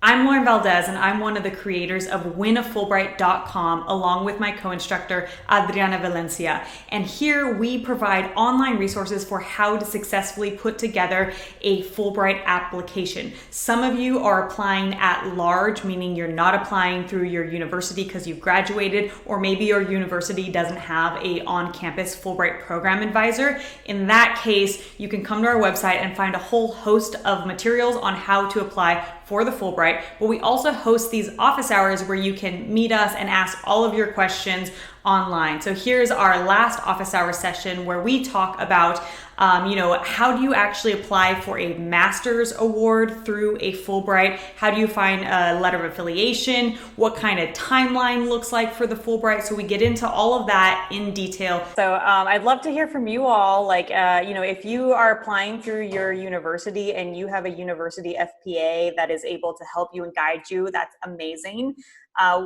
I'm Lauren Valdez, and I'm one of the creators of winafulbright.com, along with my co-instructor, Adriana Valencia. And here we provide online resources for how to successfully put together a Fulbright application. Some of you are applying at large, meaning you're not applying through your university because you've graduated, or maybe your university doesn't have a on-campus Fulbright Program Advisor. In that case, you can come to our website and find a whole host of materials on how to apply for the Fulbright, but we also host these office hours where you can meet us and ask all of your questions online. So here's our last office hour session where we talk about, how do you actually apply for a master's award through a Fulbright? How do you find a letter of affiliation? What kind of timeline looks like for the Fulbright? So we get into all of that in detail. So I'd love to hear from you all. If you are applying through your university and you have a university FPA that is able to help you and guide you, that's amazing.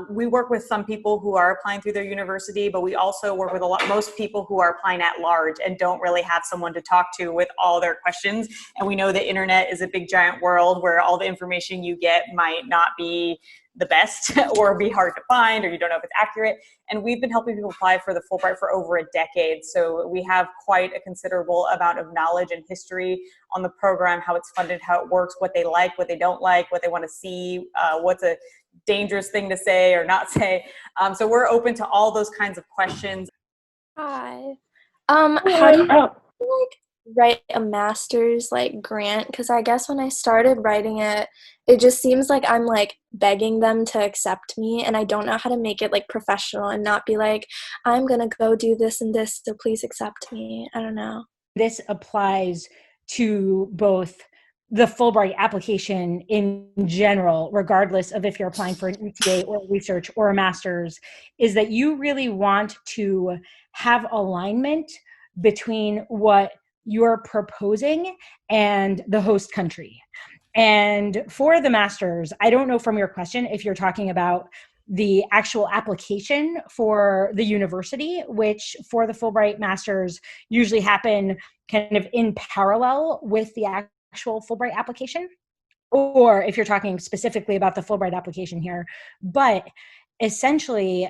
We work with some people who are applying through their university, but we also work with most people who are applying at large and don't really have someone to talk to with all their questions. And we know the internet is a big giant world where all the information you get might not be the best or be hard to find, or you don't know if it's accurate. And we've been helping people apply for the Fulbright for over a decade. So we have quite a considerable amount of knowledge and history on the program, how it's funded, how it works, what they like, what they don't like, what they want to see, what's a dangerous thing to say or not say. So we're open to all those kinds of questions. Hi. How do you write a master's grant? Because I guess when I started writing it, it just seems like I'm begging them to accept me, and I don't know how to make it professional and not be like, I'm gonna go do this and this, so please accept me. I don't know. This applies to both the Fulbright application in general, regardless of if you're applying for an ETA or research or a master's, is that you really want to have alignment between what you're proposing and the host country. And for the master's, I don't know from your question if you're talking about the actual application for the university, which for the Fulbright masters usually happen kind of in parallel with the actual Fulbright application, or if you're talking specifically about the Fulbright application here. But essentially,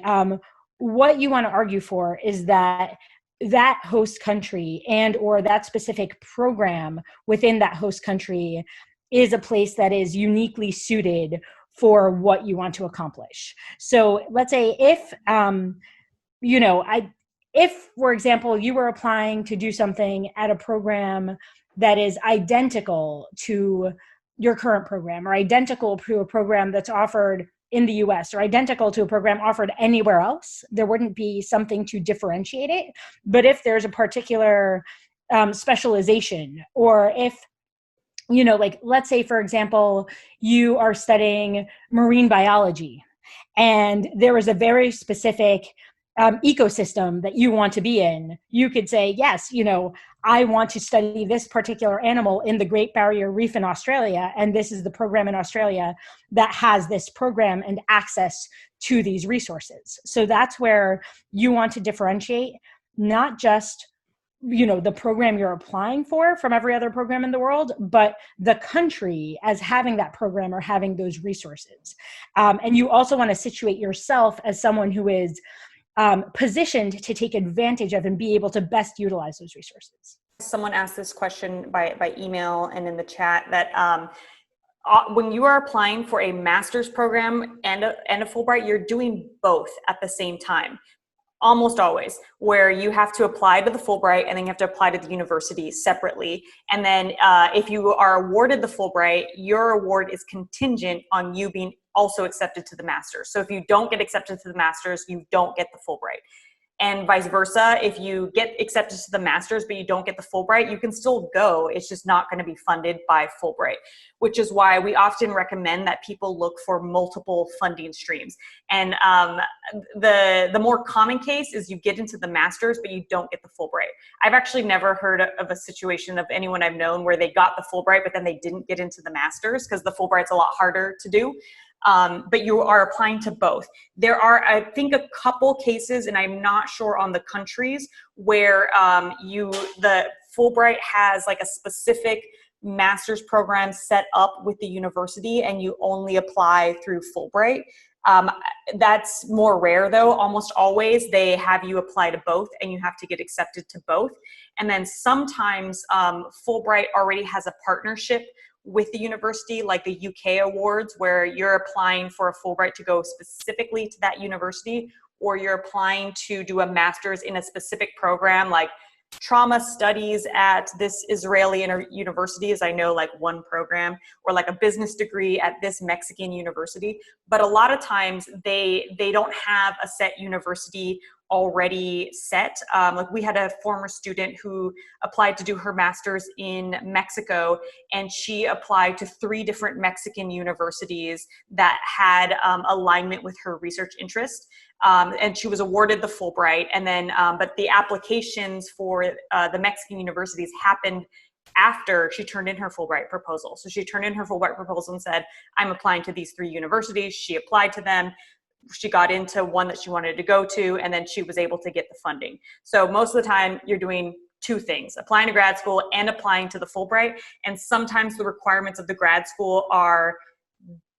what you want to argue for is that that host country and or that specific program within that host country is a place that is uniquely suited for what you want to accomplish. So let's say if, if, for example, you were applying to do something at a program that is identical to your current program, or identical to a program that's offered in the US, or identical to a program offered anywhere else, there wouldn't be something to differentiate it. But if there's a particular specialization, or if, let's say, for example, you are studying marine biology and there is a very specific ecosystem that you want to be in, you could say, yes, I want to study this particular animal in the Great Barrier Reef in Australia, and this is the program in Australia that has this program and access to these resources. So that's where you want to differentiate, not just the program you're applying for from every other program in the world, but the country as having that program or having those resources. And you also want to situate yourself as someone who is positioned to take advantage of and be able to best utilize those resources. Someone asked this question by email and in the chat that when you are applying for a master's program and a Fulbright, you're doing both at the same time. Almost always, where you have to apply to the Fulbright and then you have to apply to the university separately. And then if you are awarded the Fulbright, your award is contingent on you being also accepted to the master's. So if you don't get accepted to the master's, you don't get the Fulbright. And vice versa, if you get accepted to the master's but you don't get the Fulbright, you can still go. It's just not going to be funded by Fulbright, which is why we often recommend that people look for multiple funding streams. And the more common case is you get into the master's but you don't get the Fulbright. I've actually never heard of a situation of anyone I've known where they got the Fulbright but then they didn't get into the master's, because the Fulbright's a lot harder to do. But you are applying to both. There are, I think, a couple cases, and I'm not sure on the countries, where the Fulbright has like a specific master's programs set up with the university and you only apply through Fulbright. That's more rare though. Almost always they have you apply to both and you have to get accepted to both. And then sometimes Fulbright already has a partnership with the university, like the UK awards, where you're applying for a Fulbright to go specifically to that university, or you're applying to do a master's in a specific program, like trauma studies at this Israeli university is, I know, like one program, or like a business degree at this Mexican university. But a lot of times they don't have a set university already set. Like we had a former student who applied to do her master's in Mexico, and she applied to 3 different Mexican universities that had alignment with her research interest. And she was awarded the Fulbright. And then, but the applications for the Mexican universities happened after she turned in her Fulbright proposal. So she turned in her Fulbright proposal and said, I'm applying to these 3 universities. She applied to them. She got into one that she wanted to go to, and then she was able to get the funding. So most of the time you're doing 2 things, applying to grad school and applying to the Fulbright. And sometimes the requirements of the grad school are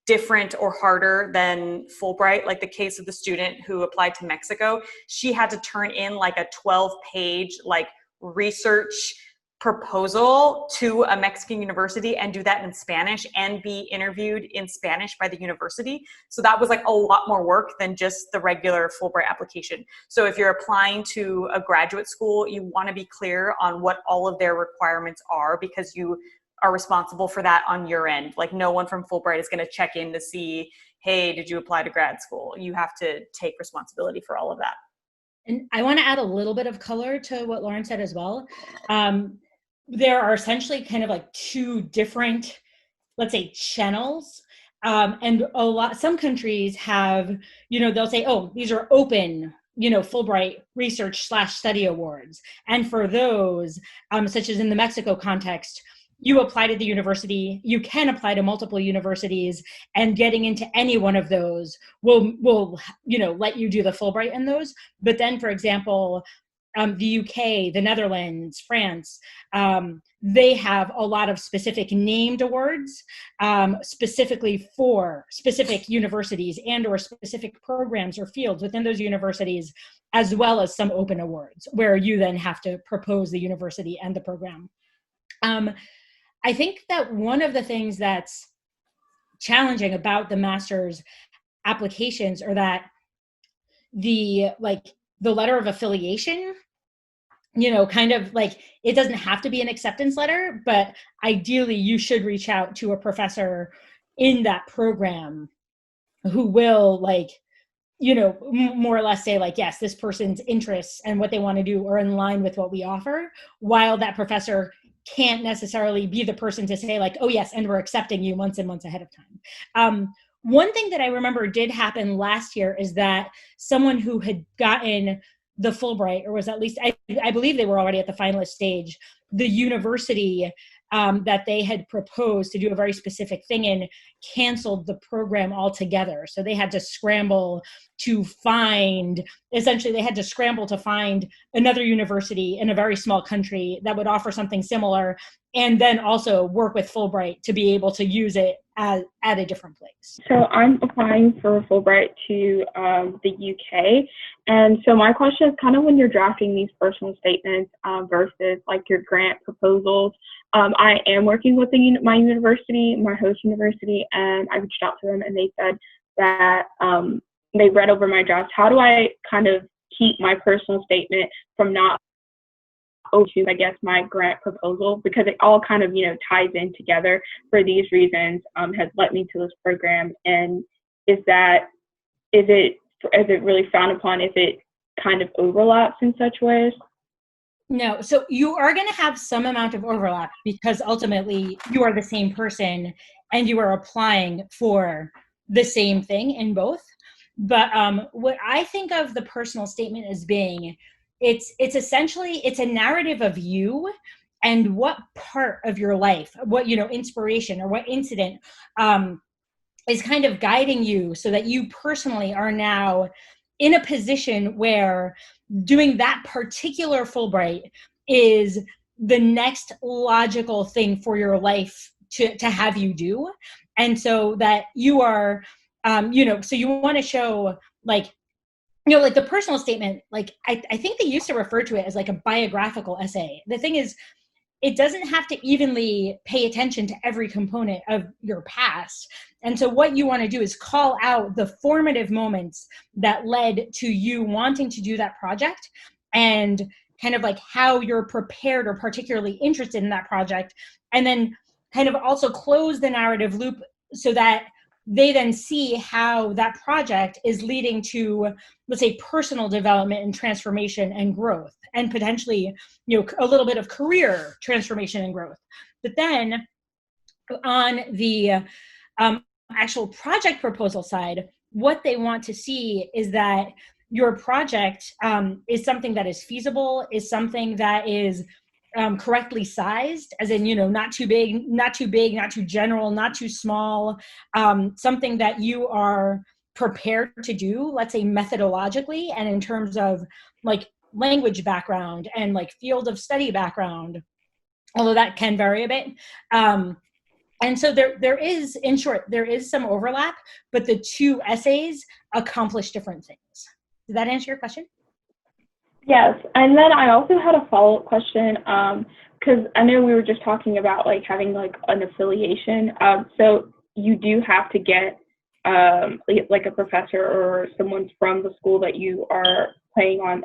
different or harder than Fulbright. Like the case of the student who applied to Mexico, she had to turn in like a 12-page like research proposal to a Mexican university and do that in Spanish and be interviewed in Spanish by the university. So that was like a lot more work than just the regular Fulbright application. So if you're applying to a graduate school, you want to be clear on what all of their requirements are, because you are responsible for that on your end. Like no one from Fulbright is going to check in to see, hey, did you apply to grad school? You have to take responsibility for all of that. And I want to add a little bit of color to what Lauren said as well. There are essentially kind of like 2 different, let's say, channels. And some countries have, they'll say, oh, these are open, Fulbright research/study awards. And for those, such as in the Mexico context, you apply to the university, you can apply to multiple universities, and getting into any one of those will let you do the Fulbright in those. But then, for example, the UK, the Netherlands, France, they have a lot of specific named awards, specifically for specific universities and or specific programs or fields within those universities, as well as some open awards where you then have to propose the university and the program. I think that one of the things that's challenging about the master's applications are that the letter of affiliation, kind of like, it doesn't have to be an acceptance letter, but ideally you should reach out to a professor in that program who will more or less say like, yes, this person's interests and what they want to do are in line with what we offer, while that professor can't necessarily be the person to say like, oh yes, and we're accepting you months and months ahead of time. One thing that I remember did happen last year is that someone who had gotten the Fulbright, or was at least, I believe they were already at the finalist stage, the university that they had proposed to do a very specific thing in canceled the program altogether. So they had to scramble to find another university in a very small country that would offer something similar, and then also work with Fulbright to be able to use it at a different place. So I'm applying for Fulbright to the UK. And so my question is kind of when you're drafting these personal statements versus like your grant proposals, I am working with my university, my host university, and I reached out to them and they said that they read over my draft. How do I kind of keep my personal statement from not to, I guess, my grant proposal, because it all kind of, ties in together for these reasons, has led me to this program. And is it really frowned upon if it kind of overlaps in such ways? No, so you are going to have some amount of overlap because ultimately you are the same person and you are applying for the same thing in both. But what I think of the personal statement as being, it's essentially, it's a narrative of you and what part of your life, what, inspiration or what incident is kind of guiding you so that you personally are now in a position where doing that particular Fulbright is the next logical thing for your life to have you do. And so that you are, so you want to show like, like the personal statement, like I think they used to refer to it as like a biographical essay. The thing is, it doesn't have to evenly pay attention to every component of your past. And so what you want to do is call out the formative moments that led to you wanting to do that project, and kind of like how you're prepared or particularly interested in that project. And then kind of also close the narrative loop so that they then see how that project is leading to, let's say, personal development and transformation and growth, and potentially, a little bit of career transformation and growth. But then on the actual project proposal side, what they want to see is that your project is something that is feasible, is something that is correctly sized, as in, not too big, not too general, not too small, something that you are prepared to do, let's say methodologically, and in terms of like language background and like field of study background, although that can vary a bit. And so there is, in short, there is some overlap, but the two essays accomplish different things. Did that answer your question? Yes, and then I also had a follow-up question, because I know we were just talking about like having like an affiliation. So you do have to get like a professor or someone from the school that you are planning on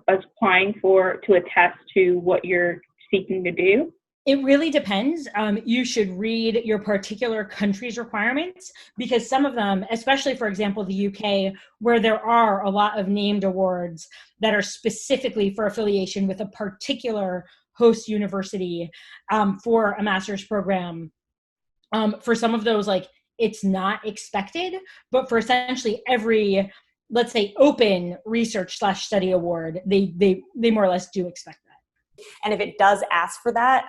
applying for to attest to what you're seeking to do. It really depends. You should read your particular country's requirements, because some of them, especially for example, the UK, where there are a lot of named awards that are specifically for affiliation with a particular host university for a master's program. For some of those, like, it's not expected, but for essentially every, let's say, open research/study award, they more or less do expect that. And if it does ask for that,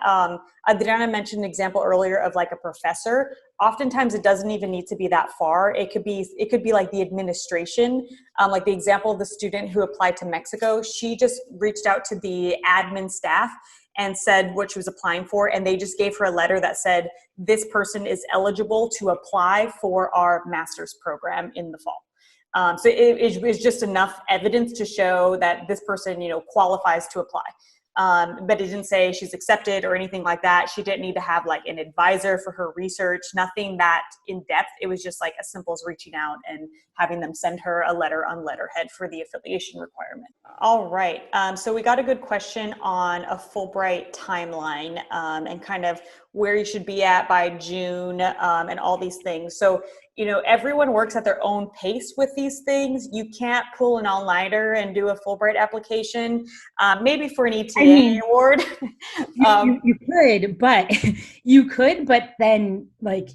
Adriana mentioned an example earlier of like a professor. Oftentimes it doesn't even need to be that far. It could be like the administration, like the example of the student who applied to Mexico. She just reached out to the admin staff and said what she was applying for, and they just gave her a letter that said, this person is eligible to apply for our master's program in the fall. So it was just enough evidence to show that this person, qualifies to apply. But it didn't say she's accepted or anything like that. She didn't need to have like an advisor for her research, nothing that in depth. It was just like as simple as reaching out and having them send her a letter on letterhead for the affiliation requirement. All right. So we got a good question on a Fulbright timeline and kind of where you should be at by June and all these things. So everyone works at their own pace with these things. You can't pull an all-nighter and do a Fulbright application, maybe for an ETA award. You could, but then like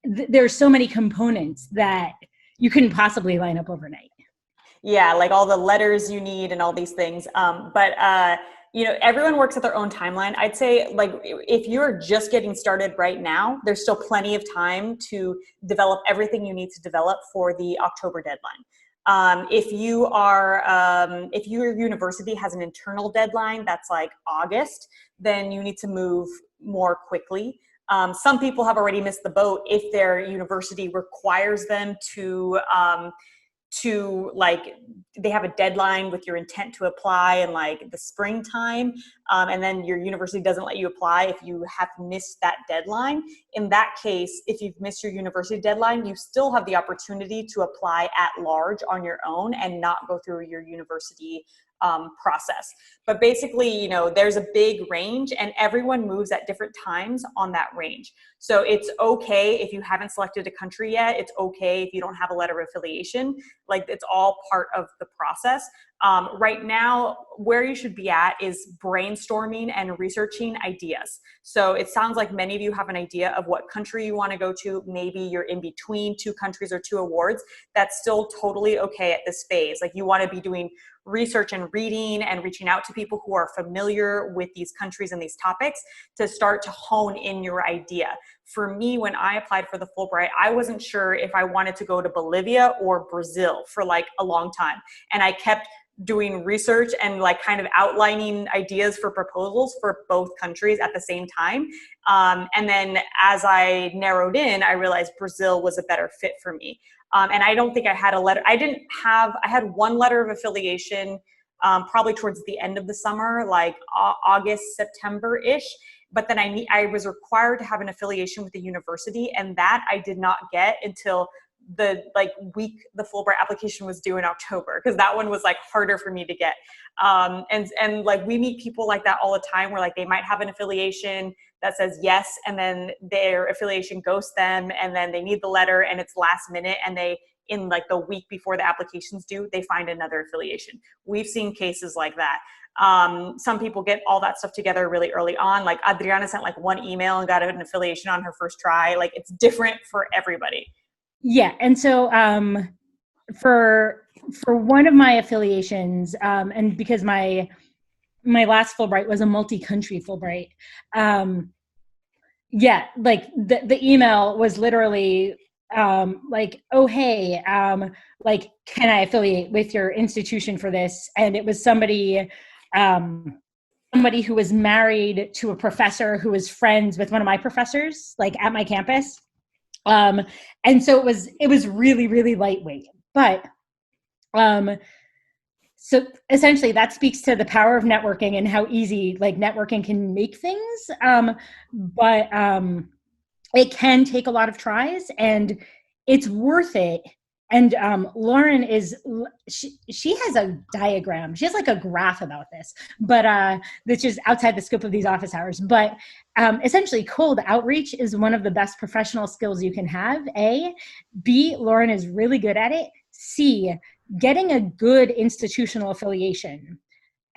there's so many components that you couldn't possibly line up overnight. Yeah, like all the letters you need and all these things. Everyone works at their own timeline. I'd say, like, if you're just getting started right now, there's still plenty of time to develop everything you need to develop for the October deadline. If your university has an internal deadline that's like August, then you need to move more quickly. Some people have already missed the boat if their university requires them to like, they have a deadline with your intent to apply in like the springtime, and then your university doesn't let you apply if you have missed that deadline. In that case, if you've missed your university deadline, you still have the opportunity to apply at large on your own and not go through your university process. But basically, there's a big range and everyone moves at different times on that range. So it's okay if you haven't selected a country yet. It's okay if you don't have a letter of affiliation. Like, it's all part of the process. Right now, where you should be at is brainstorming and researching ideas. So it sounds like many of you have an idea of what country you want to go to. Maybe you're in between two countries or two awards. That's still totally okay at this phase. Like, you want to be doing research and reading and reaching out to people who are familiar with these countries and these topics to start to hone in your idea. For me, when I applied for the Fulbright, I wasn't sure if I wanted to go to Bolivia or Brazil for like a long time. And I kept doing research and like kind of outlining ideas for proposals for both countries at the same time. And then as I narrowed in, I realized Brazil was a better fit for me. And I don't think I had a letter. I had one letter of affiliation probably towards the end of the summer, like August, September-ish. But then I was required to have an affiliation with the university, and that I did not get until the week the Fulbright application was due in October, because that one was like harder for me to get. And like we meet people like that all the time, where like they might have an affiliation that says yes, and then their affiliation ghosts them, and then they need the letter and it's last minute, and they, in like the week before the application's due, they find another affiliation. We've seen cases like that. Some people get all that stuff together really early on. Like Adriana sent like one email and got an affiliation on her first try. Like it's different for everybody. Yeah. And so for one of my affiliations, and because my last Fulbright was a multi-country Fulbright, yeah, like the email was literally like, oh, hey, like, can I affiliate with your institution for this? And it was somebody who was married to a professor who was friends with one of my professors, like at my campus. And so it was really, really lightweight, but, so essentially that speaks to the power of networking and how easy like networking can make things. But it can take a lot of tries, and it's worth it. And Lauren she has a diagram. She has like a graph about this, but which is outside the scope of these office hours. But essentially, cold outreach is one of the best professional skills you can have. A, B, Lauren is really good at it. C, getting a good institutional affiliation.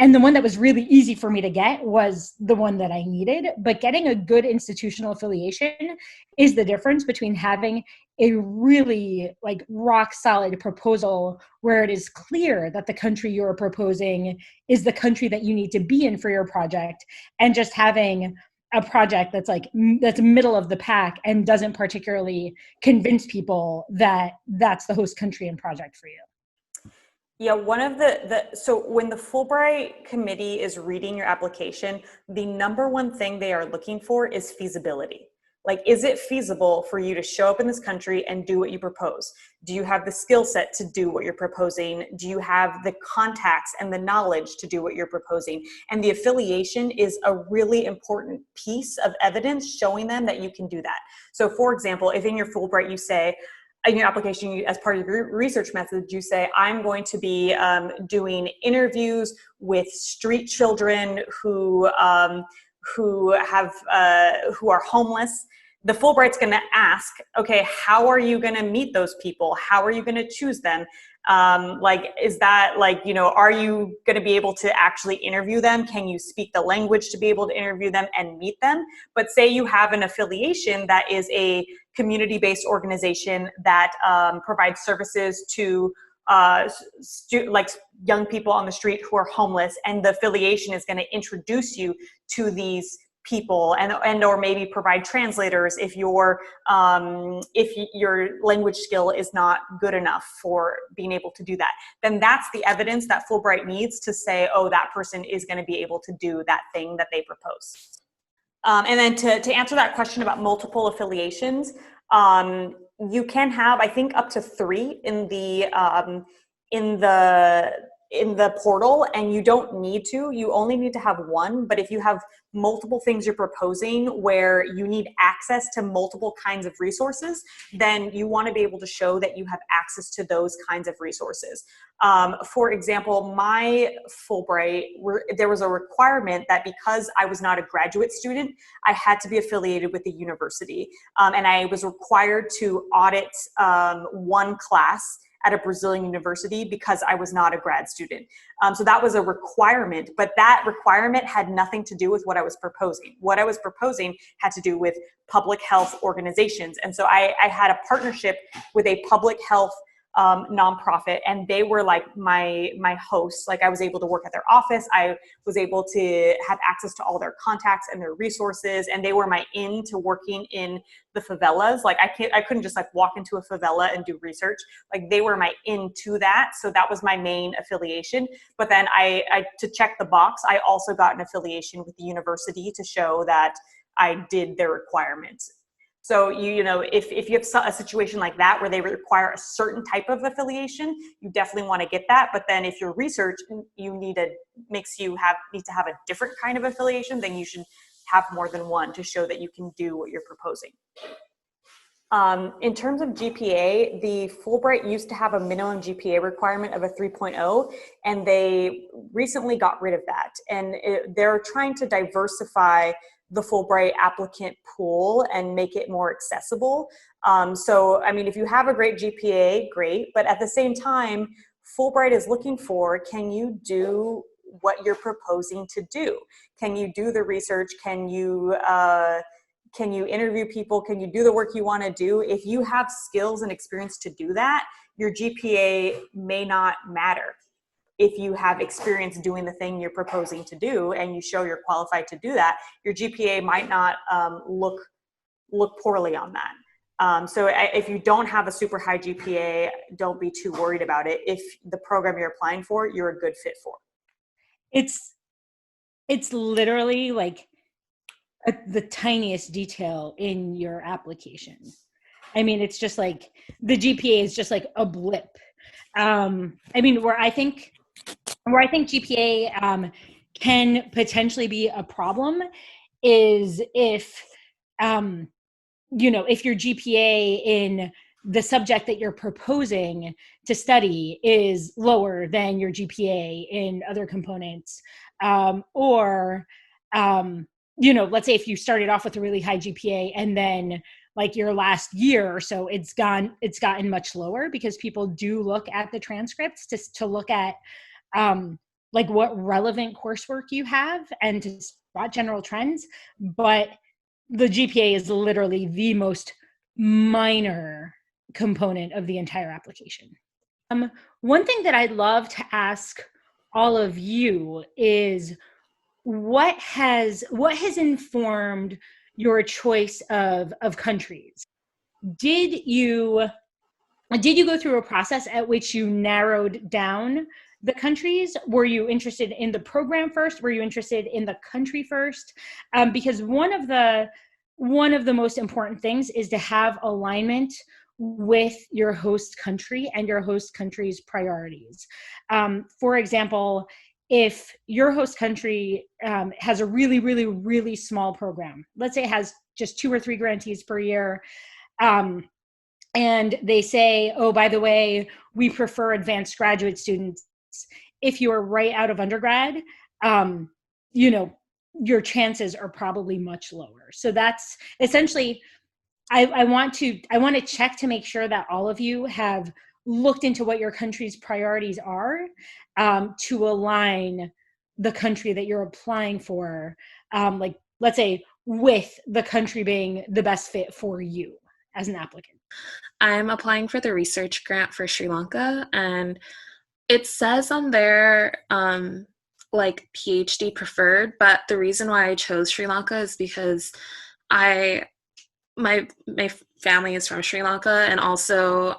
And the one that was really easy for me to get was the one that I needed. But getting a good institutional affiliation is the difference between having a really like rock solid proposal where it is clear that the country you're proposing is the country that you need to be in for your project, and just having a project that's middle of the pack and doesn't particularly convince people that that's the host country and project for you. Yeah, one of so when the Fulbright committee is reading your application, the number one thing they are looking for is feasibility. Like, is it feasible for you to show up in this country and do what you propose? Do you have the skill set to do what you're proposing? Do you have the contacts and the knowledge to do what you're proposing? And the affiliation is a really important piece of evidence showing them that you can do that. So for example, if in your Fulbright you say, in your application, as part of your research method, you say, I'm going to be doing interviews with street children who are homeless. The Fulbright's going to ask, okay, how are you going to meet those people? How are you going to choose them? Like, is that like, you know, are you going to be able to actually interview them? Can you speak the language to be able to interview them and meet them? But say you have an affiliation that is a community-based organization that provides services to like young people on the street who are homeless, and the affiliation is going to introduce you to these people and or maybe provide translators if your language skill is not good enough for being able to do that. Then that's the evidence that Fulbright needs to say, oh, that person is going to be able to do that thing that they propose. And then to answer that question about multiple affiliations, you can have, I think, up to 3 in the portal, and you don't need to. You only need to have 1. But if you have multiple things you're proposing where you need access to multiple kinds of resources, then you want to be able to show that you have access to those kinds of resources. For example, my Fulbright, there was a requirement that because I was not a graduate student, I had to be affiliated with the university. And I was required to audit 1 class at a Brazilian university because I was not a grad student. So that was a requirement, but that requirement had nothing to do with what I was proposing. What I was proposing had to do with public health organizations. And so I had a partnership with a public health nonprofit, and they were like my hosts. Like I was able to work at their office. I was able to have access to all their contacts and their resources, and they were my in to working in the favelas. Like I couldn't just like walk into a favela and do research. Like they were my into that. So that was my main affiliation. But then I to check the box, I also got an affiliation with the university to show that I did their requirements. So you know, if you have a situation like that where they require a certain type of affiliation, you definitely want to get that. But then if your research need to have a different kind of affiliation, then you should have more than one to show that you can do what you're proposing. In terms of GPA, the Fulbright used to have a minimum GPA requirement of a 3.0, and they recently got rid of that. And they're trying to diversify the Fulbright applicant pool and make it more accessible. So, I mean, if you have a great GPA, great. But at the same time, Fulbright is looking for, can you do what you're proposing to do? Can you do the research? Can you interview people? Can you do the work you want to do? If you have skills and experience to do that, your GPA may not matter. If you have experience doing the thing you're proposing to do and you show you're qualified to do that, your GPA might not look poorly on that. So if you don't have a super high GPA, don't be too worried about it. If the program you're applying for, you're a good fit for. It's literally like the tiniest detail in your application. I mean, it's just like the GPA is just like a blip. I mean, where I think GPA can potentially be a problem is if, if your GPA in the subject that you're proposing to study is lower than your GPA in other components, or let's say if you started off with a really high GPA and then like your last year or so, it's gotten much lower, because people do look at the transcripts to look at like what relevant coursework you have and to spot general trends. But the GPA is literally the most minor component of the entire application. One thing that I'd love to ask all of you is, what has informed your choice of countries? Did you go through a process at which you narrowed down the countries? Were you interested in the program first? Were you interested in the country first? Because one of the most important things is to have alignment with your host country and your host country's priorities. For example, if your host country has a really, really, really small program, let's say it has just 2 or 3 grantees per year, and they say, oh, by the way, we prefer advanced graduate students. If you are right out of undergrad, your chances are probably much lower. So that's essentially, I want to check to make sure that all of you have looked into what your country's priorities are, to align the country that you're applying for, like let's say with the country being the best fit for you as an applicant. I'm applying for the research grant for Sri Lanka, and it says on there like PhD preferred, but the reason why I chose Sri Lanka is because my family is from Sri Lanka, and also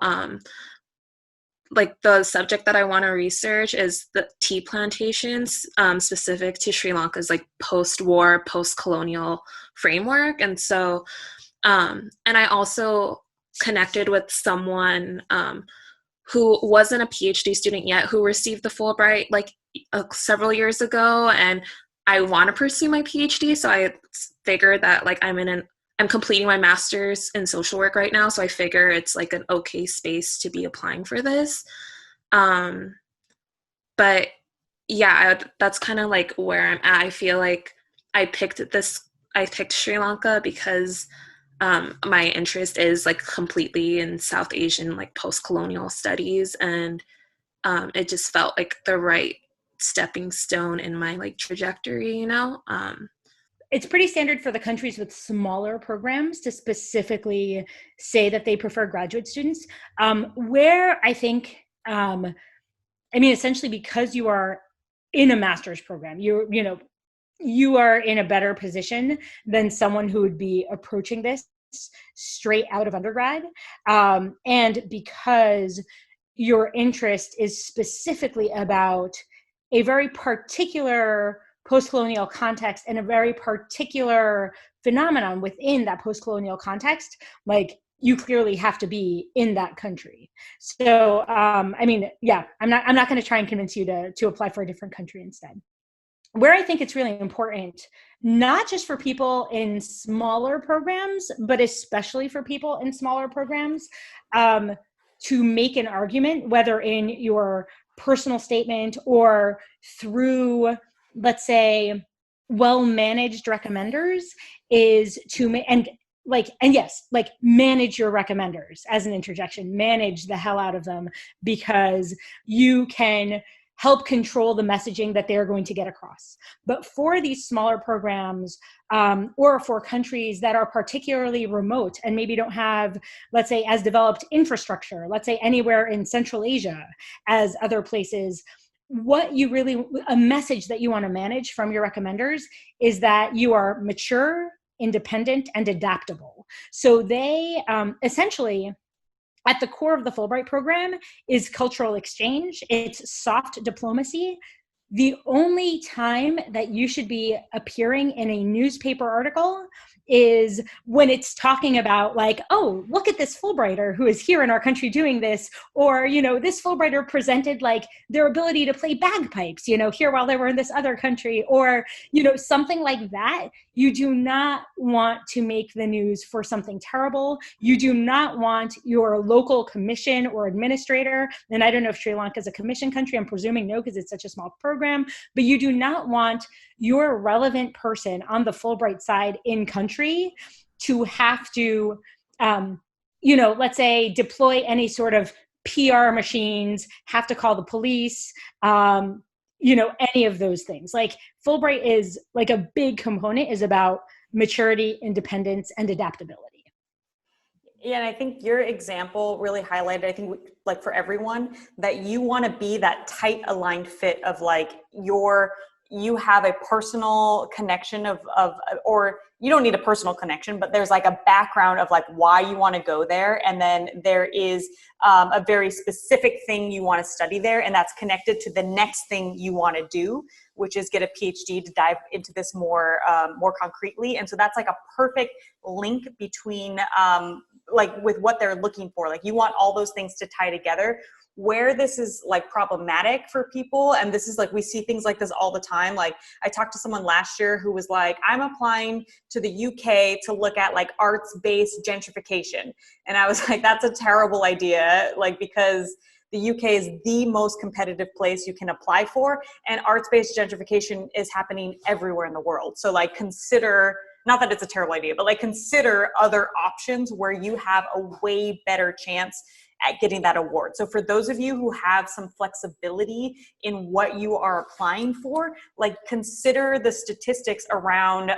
like the subject that I want to research is the tea plantations, specific to Sri Lanka's like post-war, post-colonial framework. And so, and I also connected with someone who wasn't a PhD student yet, who received the Fulbright like several years ago, and I want to pursue my PhD. So I figured that like I'm completing my master's in social work right now, so I figure it's like an okay space to be applying for this. But yeah, that's kind of like where I'm at. I feel like I picked Sri Lanka because my interest is like completely in South Asian like post-colonial studies, and it just felt like the right stepping stone in my like trajectory, it's pretty standard for the countries with smaller programs to specifically say that they prefer graduate students. Where I think, essentially because you are in a master's program, you are in a better position than someone who would be approaching this straight out of undergrad. And because your interest is specifically about a very particular post-colonial context and a very particular phenomenon within that post-colonial context, like you clearly have to be in that country. So, I'm not going to try and convince you to apply for a different country instead. Where I think it's really important, not just for people in smaller programs, but especially for people in smaller programs, to make an argument, whether in your personal statement or through, let's say, well-managed recommenders, is to manage your recommenders. As an interjection, manage the hell out of them, because you can help control the messaging that they're going to get across. But for these smaller programs, or for countries that are particularly remote and maybe don't have, let's say, as developed infrastructure, let's say anywhere in Central Asia as other places, a message that you want to manage from your recommenders is that you are mature, independent, and adaptable. So they essentially, at the core of the Fulbright program is cultural exchange. It's soft diplomacy. The only time that you should be appearing in a newspaper article is when it's talking about, like, oh, look at this Fulbrighter who is here in our country doing this, or, this Fulbrighter presented like their ability to play bagpipes, here while they were in this other country, or, something like that. You do not want to make the news for something terrible. You do not want your local commission or administrator, and I don't know if Sri Lanka is a commission country, I'm presuming no, because it's such a small program, but you do not want your relevant person on the Fulbright side in country to have to, let's say, deploy any sort of PR machines, have to call the police, any of those things. Like, Fulbright is like a big component is about maturity, independence, and adaptability. Yeah, and I think your example really highlighted, I think, like, for everyone, that you want to be that tight aligned fit of, like, you have a personal connection or you don't need a personal connection, but there's like a background of like why you want to go there. And then there is a very specific thing you want to study there. And that's connected to the next thing you want to do, which is get a PhD to dive into this more concretely. And so that's like a perfect link between with what they're looking for. Like, you want all those things to tie together. Where this is like problematic for people, and this is like, we see things like this all the time. Like, I talked to someone last year who was like, I'm applying to the UK to look at like arts-based gentrification. And I was like, that's a terrible idea, like, because the UK is the most competitive place you can apply for, and arts-based gentrification is happening everywhere in the world. So like, consider, not that it's a terrible idea, but like, consider other options where you have a way better chance at getting that award. So for those of you who have some flexibility in what you are applying for, like, consider the statistics around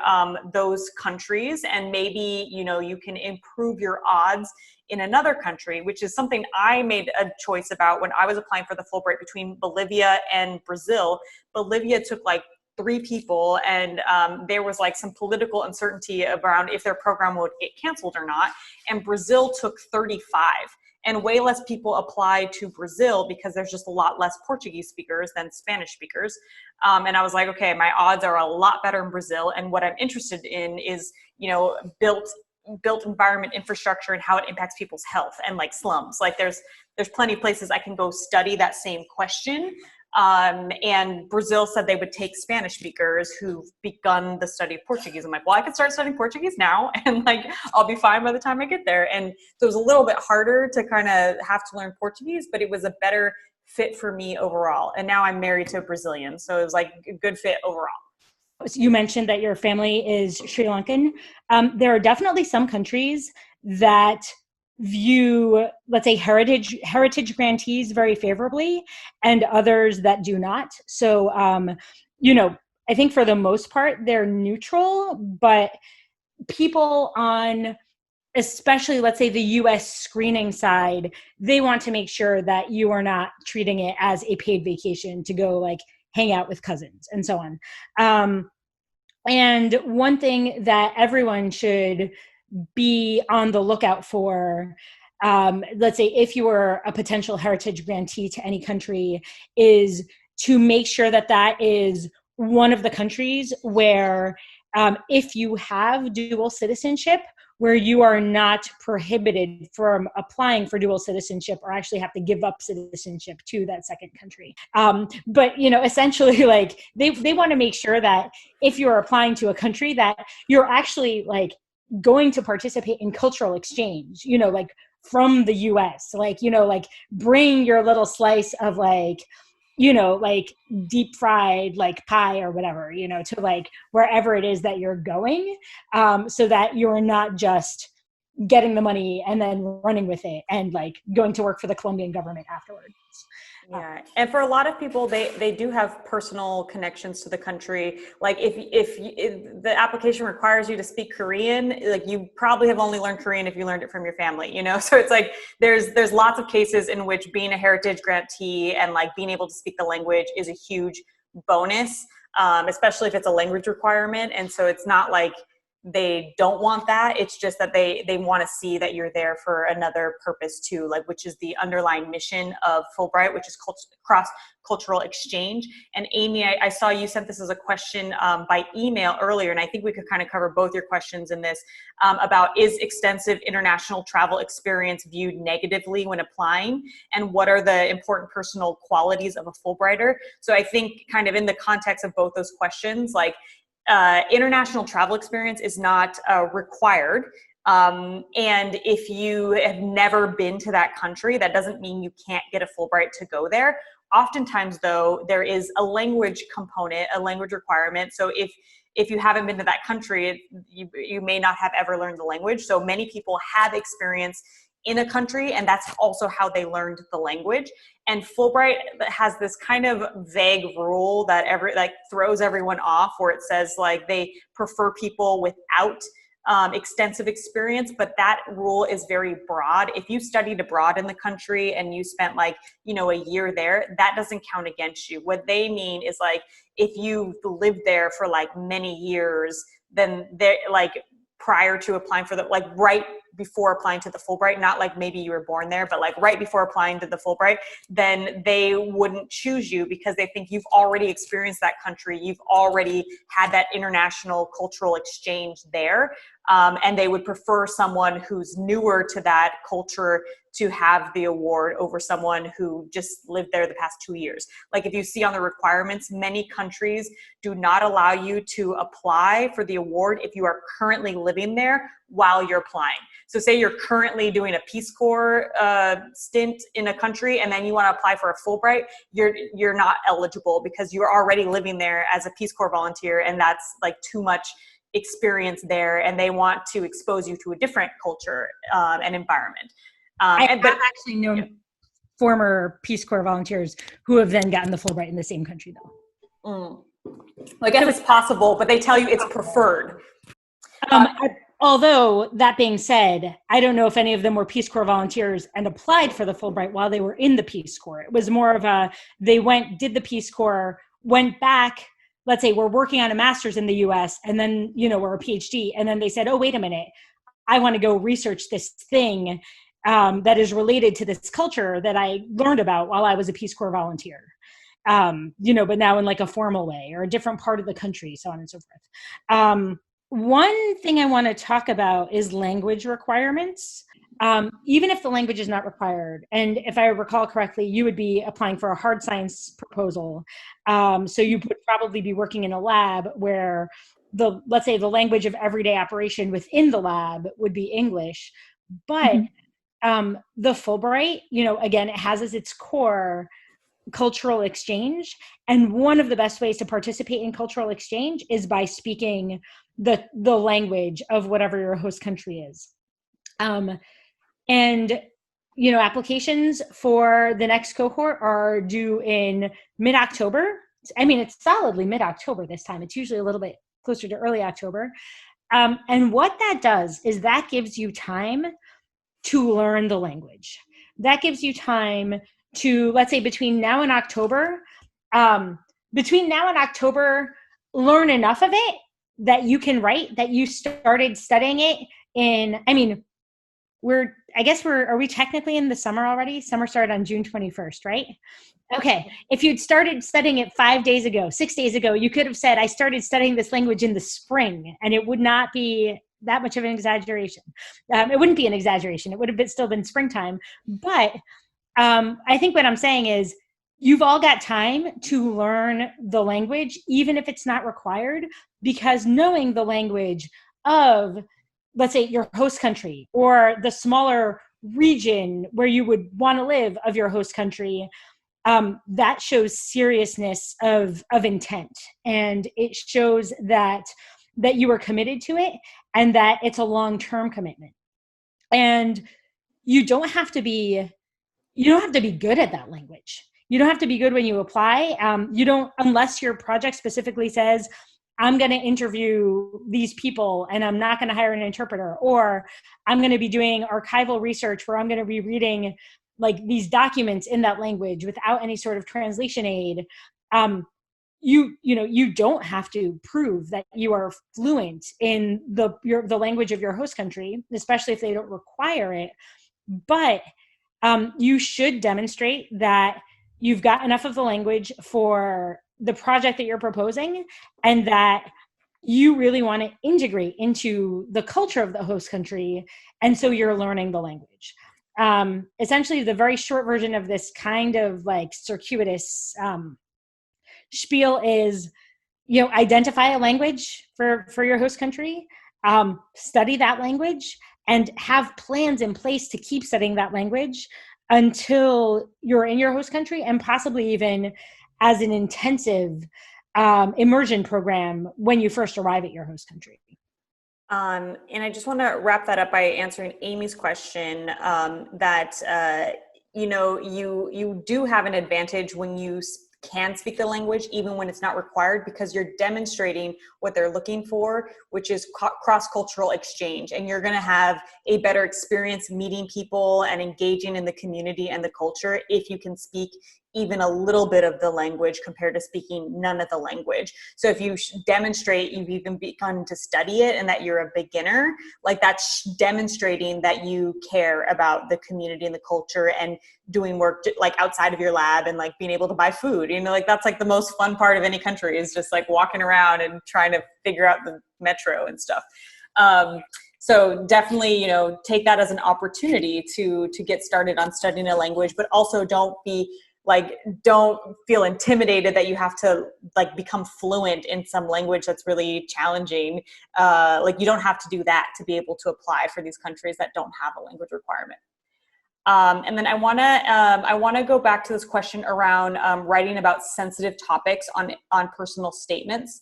those countries, and maybe, you can improve your odds in another country, which is something I made a choice about when I was applying for the Fulbright between Bolivia and Brazil. Bolivia took like 3 people, and there was like some political uncertainty around if their program would get canceled or not. And Brazil took 35. And way less people apply to Brazil because there's just a lot less Portuguese speakers than Spanish speakers. And I was like, okay, my odds are a lot better in Brazil. And what I'm interested in is, built environment infrastructure and how it impacts people's health, and like slums. Like, there's plenty of places I can go study that same question. And Brazil said they would take Spanish speakers who've begun the study of Portuguese. I'm like, well, I could start studying Portuguese now, and like, I'll be fine by the time I get there. And so it was a little bit harder to kind of have to learn Portuguese, but it was a better fit for me overall. And now I'm married to a Brazilian, so it was like a good fit overall. You mentioned that your family is Sri Lankan. There are definitely some countries that view, let's say, heritage grantees very favorably, and others that do not. So, I think for the most part, they're neutral, but people on, especially let's say the US screening side, they want to make sure that you are not treating it as a paid vacation to go like hang out with cousins and so on. And one thing that everyone should be on the lookout for, let's say if you were a potential heritage grantee to any country, is to make sure that that is one of the countries where if you have dual citizenship, where you are not prohibited from applying for dual citizenship or actually have to give up citizenship to that second country. But, you know, essentially like they want to make sure that if you're applying to a country that you're actually like going to participate in cultural exchange, you know, like from the US, like, you know, like bring your little slice of like, you know, like deep fried like pie or whatever, you know, to like wherever it is that you're going, so that you're not just getting the money and then running with it and like going to work for the Colombian government afterwards. Yeah, and for a lot of people, they do have personal connections to the country. Like if the application requires you to speak Korean, like you probably have only learned Korean if you learned it from your family, you know? So it's like there's lots of cases in which being a heritage grantee and like being able to speak the language is a huge bonus, especially if it's a language requirement. And so it's not like they don't want that. It's just that they want to see that you're there for another purpose too, like which is the underlying mission of Fulbright, which is cross-cultural exchange. And Amy, I saw you sent this as a question by email earlier, and I think we could kind of cover both your questions in this about is extensive international travel experience viewed negatively when applying, and what are the important personal qualities of a Fulbrighter? So I think kind of in the context of both those questions, like international travel experience is not required. And if you have never been to that country, that doesn't mean you can't get a Fulbright to go there. Oftentimes, though, there is a language component, a language requirement. So if you haven't been to that country, you may not have ever learned the language. So many people have experience in a country, and that's also how they learned the language. And Fulbright has this kind of vague rule that throws everyone off, where it says like they prefer people without extensive experience, but that rule is very broad. If you studied abroad in the country and you spent like, you know, a year there, that doesn't count against you. What they mean is like if you lived there for like many years, then they're like prior to applying for the, like right before applying to the Fulbright, not like maybe you were born there, but like right before applying to the Fulbright, then they wouldn't choose you because they think you've already experienced that country. You've already had that international cultural exchange there. And they would prefer someone who's newer to that culture to have the award over someone who just lived there the past 2 years. Like if you see on the requirements, many countries do not allow you to apply for the award if you are currently living there while you're applying. So say you're currently doing a Peace Corps stint in a country and then you want to apply for a Fulbright, you're not eligible because you're already living there as a Peace Corps volunteer, and that's like too much experience there, and they want to expose you to a different culture and environment. I've actually known former Peace Corps volunteers who have then gotten the Fulbright in the same country though. I guess it's possible, but they tell you it's preferred. Although that being said, I don't know if any of them were Peace Corps volunteers and applied for the Fulbright while they were in the Peace Corps. It was more of they did the Peace Corps, went back, let's say we're working on a master's in the US, and then, you know, we're a PhD. And then they said, oh, wait a minute, I want to go research this thing that is related to this culture that I learned about while I was a Peace Corps volunteer. You know, but now in like a formal way or a different part of the country, so on and so forth. One thing I want to talk about is language requirements. Even if the language is not required, and if I recall correctly, you would be applying for a hard science proposal. So you would probably be working in a lab where let's say the language of everyday operation within the lab would be English. But the Fulbright, you know, again, it has as its core cultural exchange. And one of the best ways to participate in cultural exchange is by speaking the language of whatever your host country is. And, you know, applications for the next cohort are due in mid-October. I mean, it's solidly mid-October this time. It's usually a little bit closer to early October. And what that does is that gives you time to learn the language. That gives you time to, let's say, between now and October, learn enough of it that you can write, that you started studying it in, I mean, are we technically in the summer already? Summer started on June 21st, right? Okay. If you'd started studying it 5 days ago, 6 days ago, you could have said, I started studying this language in the spring, and it would not be that much of an exaggeration. It wouldn't be an exaggeration. It would have still been springtime. But I think what I'm saying is you've all got time to learn the language, even if it's not required, because knowing the language of, let's say, your host country or the smaller region where you would want to live of your host country, that shows seriousness of intent, and it shows that you are committed to it and that it's a long-term commitment. And you don't have to be good at that language. You don't have to be good when you apply. You don't, unless your project specifically says, I'm going to interview these people and I'm not going to hire an interpreter, or I'm going to be doing archival research where I'm going to be reading like these documents in that language without any sort of translation aid. You don't have to prove that you are fluent in the language of your host country, especially if they don't require it. But you should demonstrate that you've got enough of the language for the project that you're proposing, and that you really want to integrate into the culture of the host country. And so you're learning the language. Essentially, the very short version of this kind of like circuitous spiel is, identify a language for your host country, study that language, and have plans in place to keep studying that language until you're in your host country, and possibly even as an intensive immersion program when you first arrive at your host country. And I just want to wrap that up by answering Amy's question, that you do have an advantage when you can speak the language, even when it's not required, because you're demonstrating what they're looking for, which is cross-cultural exchange. And you're going to have a better experience meeting people and engaging in the community and the culture if you can speak even a little bit of the language compared to speaking none of the language. So if you demonstrate you've even begun to study it and that you're a beginner, like that's demonstrating that you care about the community and the culture and doing work like outside of your lab and like being able to buy food, like that's like the most fun part of any country, is just like walking around and trying to figure out the metro and stuff. So definitely, take that as an opportunity to get started on studying a language, but also don't feel intimidated that you have to like become fluent in some language that's really challenging. You don't have to do that to be able to apply for these countries that don't have a language requirement. And then I want to go back to this question around writing about sensitive topics on personal statements.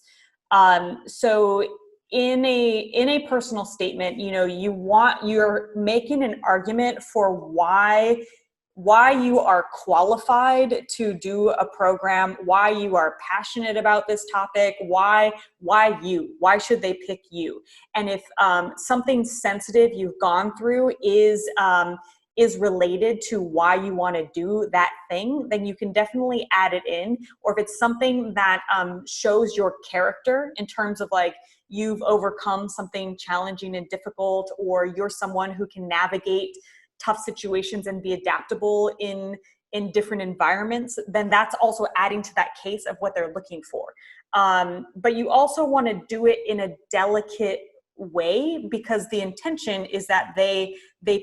So in a personal statement, you're making an argument for why you are qualified to do a program, why you are passionate about this topic, why should they pick you? And if something sensitive you've gone through is related to why you want to do that thing, then you can definitely add it in. Or if it's something that shows your character in terms of like you've overcome something challenging and difficult, or you're someone who can navigate tough situations and be adaptable in different environments, then that's also adding to that case of what they're looking for. But you also want to do it in a delicate way, because the intention is that they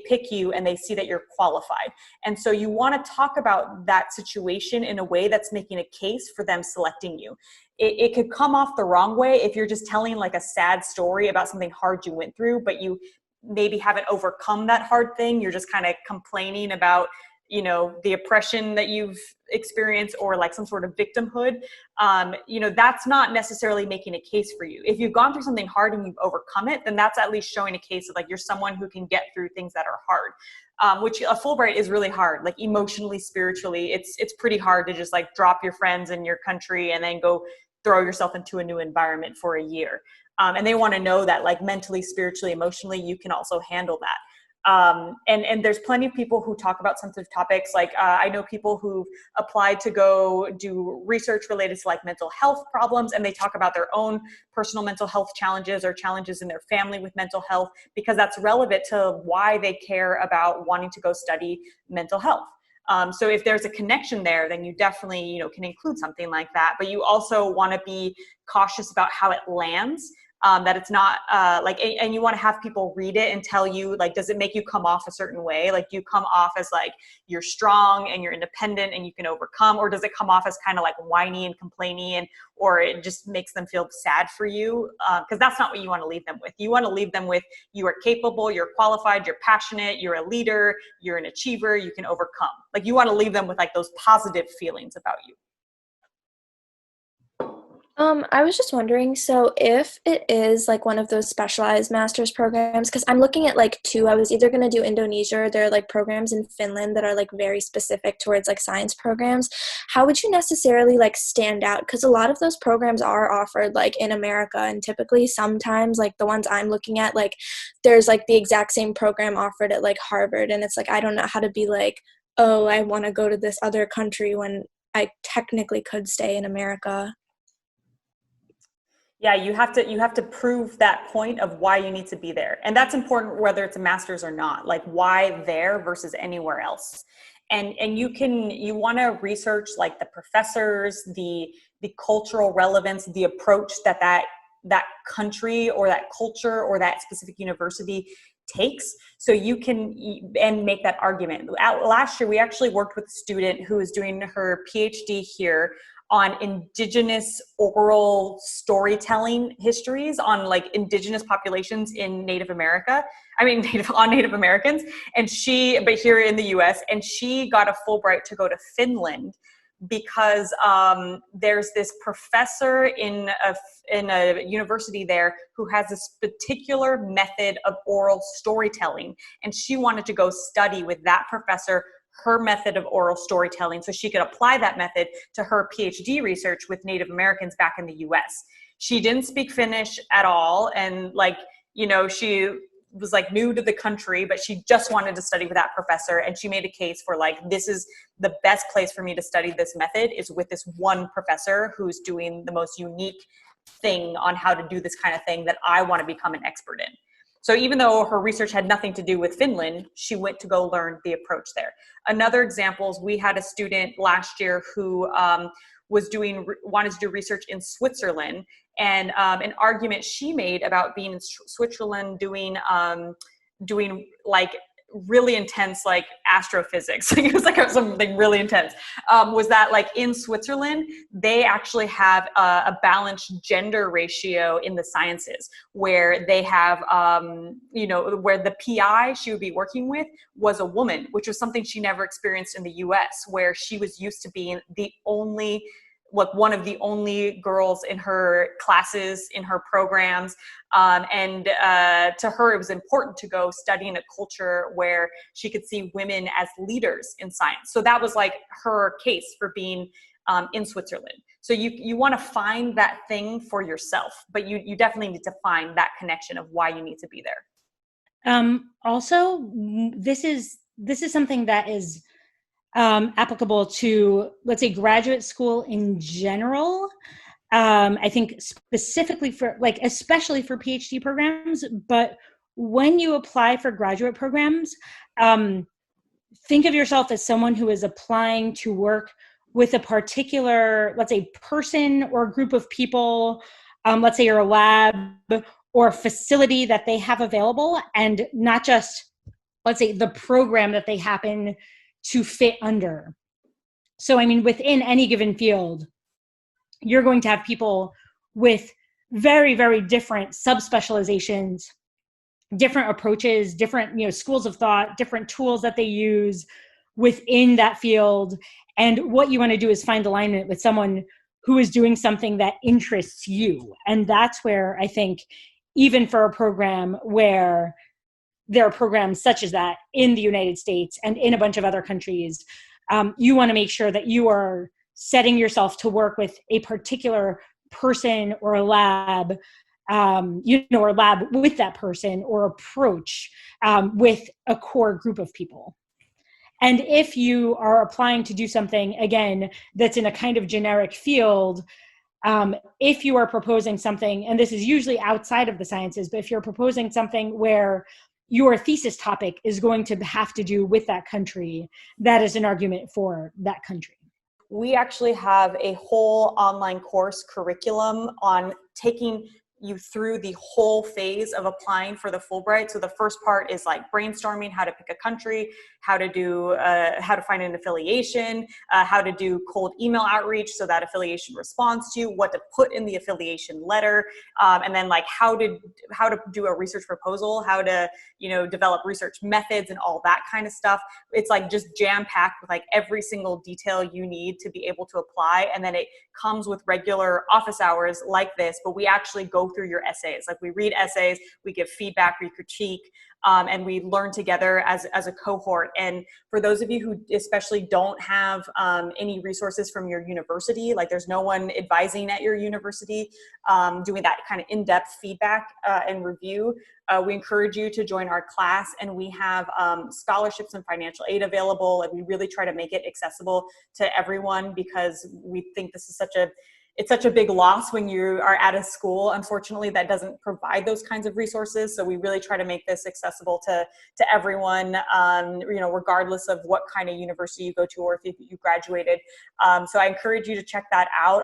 pick you and they see that you're qualified. And so you want to talk about that situation in a way that's making a case for them selecting you. It could come off the wrong way if you're just telling like a sad story about something hard you went through, but you maybe haven't overcome that hard thing. You're just kind of complaining about the oppression that you've experienced, or like some sort of victimhood, that's not necessarily making a case for you. If you've gone through something hard and you've overcome it, then that's at least showing a case of like you're someone who can get through things that are hard. Which a Fulbright is really hard, like emotionally, spiritually. It's pretty hard to just like drop your friends and your country and then go throw yourself into a new environment for a year. And they want to know that like mentally, spiritually, emotionally, you can also handle that. And there's plenty of people who talk about sensitive topics. Like I know people who've applied to go do research related to like mental health problems, and they talk about their own personal mental health challenges or challenges in their family with mental health, because that's relevant to why they care about wanting to go study mental health. So if there's a connection there, then you definitely, can include something like that. But you also want to be cautious about how it lands. That it's not and you want to have people read it and tell you, like, does it make you come off a certain way? Like, do you come off as like you're strong and you're independent and you can overcome, or does it come off as kind of like whiny and complaining, or it just makes them feel sad for you? Because that's not what you want to leave them with. You want to leave them with, you are capable, you're qualified, you're passionate, you're a leader, you're an achiever, you can overcome. Like, you want to leave them with like those positive feelings about you. I was just wondering, so if it is like one of those specialized master's programs, because I'm looking at like two, I was either going to do Indonesia, or there are like programs in Finland that are like very specific towards like science programs. How would you necessarily like stand out? Because a lot of those programs are offered like in America, and typically sometimes like the ones I'm looking at, like there's like the exact same program offered at like Harvard, and it's like I don't know how to be like, oh, I want to go to this other country when I technically could stay in America. Yeah, you have to prove that point of why you need to be there. And that's important whether it's a master's or not, like why there versus anywhere else. And you want to research like the professors, the cultural relevance, the approach that country or that culture or that specific university takes, so you can and make that argument. Last year, we actually worked with a student who is doing her PhD here on indigenous oral storytelling histories on like indigenous populations in Native America. Native Americans. But here in the US, and she got a Fulbright to go to Finland because there's this professor in a university there who has this particular method of oral storytelling. And she wanted to go study with that professor her method of oral storytelling so she could apply that method to her PhD research with Native Americans back in the US. She didn't speak Finnish at all. And she was like new to the country, but she just wanted to study with that professor. And she made a case for like, this is the best place for me to study this method is with this one professor who's doing the most unique thing on how to do this kind of thing that I want to become an expert in. So even though her research had nothing to do with Finland, she went to go learn the approach there. Another example is we had a student last year who wanted to do research in Switzerland, and an argument she made about being in Switzerland doing like really intense like astrophysics. It was like something really intense. Was that like in Switzerland, they actually have a balanced gender ratio in the sciences, where they have, where the PI she would be working with was a woman, which was something she never experienced in the US, where she was used to being one of the only girls in her classes, in her programs. To her, it was important to go study in a culture where she could see women as leaders in science. So that was like her case for being in Switzerland. So you want to find that thing for yourself, but you definitely need to find that connection of why you need to be there. Also, this is something that is applicable to, let's say, graduate school in general. I think specifically especially for PhD programs, but when you apply for graduate programs, think of yourself as someone who is applying to work with a particular, let's say, person or group of people. Let's say you're a lab or a facility that they have available, and not just, let's say, the program that they happen to fit under. So, within any given field, you're going to have people with very, very different subspecializations, different approaches, different, schools of thought, different tools that they use, within that field. And what you want to do is find alignment with someone who is doing something that interests you. And that's where I think, even for a program where there are programs such as that in the United States and in a bunch of other countries, you want to make sure that you are setting yourself to work with a particular person or a lab, or lab with that person, or approach with a core group of people. And if you are applying to do something, again, that's in a kind of generic field, if you are proposing something, and this is usually outside of the sciences, but if you're proposing something where your thesis topic is going to have to do with that country, that is an argument for that country. We actually have a whole online course curriculum on taking you through the whole phase of applying for the Fulbright. So the first part is like brainstorming, how to pick a country, how to find an affiliation, how to do cold email outreach so that affiliation responds to you, what to put in the affiliation letter, and then like how to do a research proposal, how to develop research methods and all that kind of stuff. It's like just jam-packed with like every single detail you need to be able to apply. And then it comes with regular office hours like this, but we actually go through your essays. Like we read essays, we give feedback, we critique, and we learn together as a cohort. And for those of you who especially don't have any resources from your university, like there's no one advising at your university doing that kind of in-depth feedback and review, we encourage you to join our class. And we have scholarships and financial aid available, and we really try to make it accessible to everyone, because we think this is it's such a big loss when you are at a school, unfortunately, that doesn't provide those kinds of resources. So we really try to make this accessible to everyone, regardless of what kind of university you go to or if you graduated. So I encourage you to check that out.